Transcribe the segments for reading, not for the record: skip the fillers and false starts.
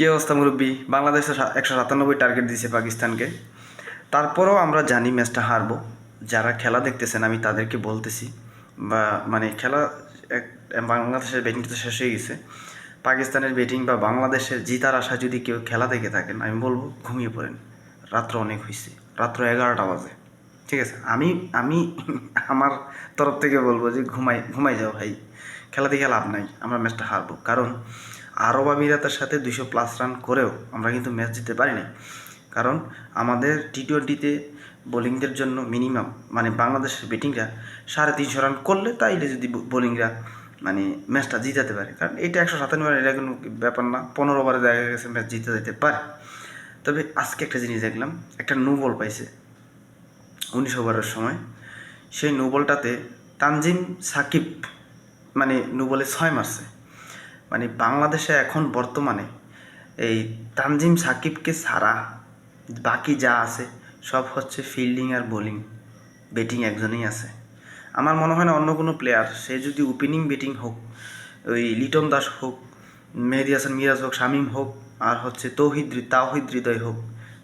কী অবস্থা মুরব্বী? বাংলাদেশে 197 টার্গেট দিয়েছে পাকিস্তানকে। তারপরেও আমরা জানি ম্যাচটা হারবো। যারা খেলা দেখতেছেন আমি তাদেরকে বলতেছি, বা মানে খেলা বাংলাদেশের ব্যাটিংটা তো শেষ হয়ে গেছে। পাকিস্তানের ব্যাটিং বা বাংলাদেশের জিতার আশা যদি কেউ খেলা দেখে থাকেন, আমি বলবো ঘুমিয়ে পড়েন। রাত্র অনেক হয়েছে, রাত্র 11টা বাজে। ঠিক আছে, আমি আমি আমার তরফ থেকে বলবো যে ঘুমাই যাও ভাই। খেলা দেখে লাভ নাই, আমরা ম্যাচটা হারবো। কারণ আরব আমিরাতের সাথে 200+ রান করেও আমরা কিন্তু ম্যাচ জিততে পারিনি। কারণ আমাদের টি-20-তে বোলিংদের জন্য মিনিমাম মানে বাংলাদেশের ব্যাটিংরা 350 রান করলে তাইলে যদি বোলিংরা মানে ম্যাচটা জিতাতে পারে। কারণ এটা 197, এটা কোনো ব্যাপার না। 15 ওভারে দেখা গেছে ম্যাচ জিতে যেতে পারে। তবে আজকে একটা জিনিস দেখলাম, একটা নো বল পাইছে 19 ওভারের সময়। সেই নো বলটাতে তানজিম সাকিব মানে নো বলে 6 মারছে। মানে বাংলাদেশে এখন বর্তমানে এই তানজিম সাকিবকে ছাড়া বাকি যা আছে সব হচ্ছে ফিল্ডিং আর বোলিং। ব্যাটিং একজনই আছে। আমার মনে হয় না অন্য কোনো প্লেয়ার, সে যদি ওপেনিং ব্যাটিং হোক, ওই লিটন দাস হোক, মেহেদী হাসান মিরাজ হোক, শামীম হোক, আর হচ্ছে তাওহিদ হৃদয় হোক,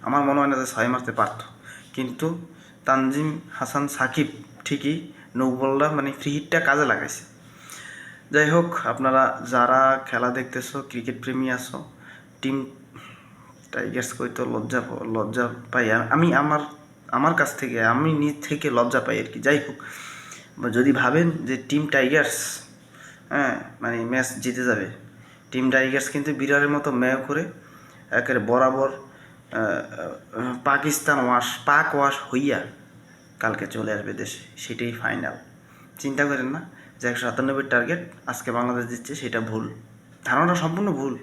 আমার মনে হয় না যে 6 মারতে পারত। কিন্তু তানজিম হাসান সাকিব ঠিকই নো বলটা মানে ফ্রি হিটটা কাজে লাগাইছে। যাই হোক, আপনারা যারা খেলা দেখতেছো, ক্রিকেট প্রেমী আছো, টিম টাইগার্স কইতো লজ্জা পাই আমি। আমার কাছ থেকে আমি নিজ থেকে লজ্জা পাই আর কি। যাই হোক, যদি ভাবেন যে টিম টাইগার্স মানে ম্যাচ জিতে যাবে, টিম টাইগার্স কিন্তু বিরাটের মতো ম্যাচ করে একেবারে বরাবর পাক ওয়াশ হইয়া কালকে চলে আসবে দেশে, সেটাই ফাইনাল। চিন্তা করেন না যে 197 টার্গেট আজকে বাংলাদেশ দিচ্ছে, সেটা ভুল, ধারণাটা সম্পূর্ণ ভুল।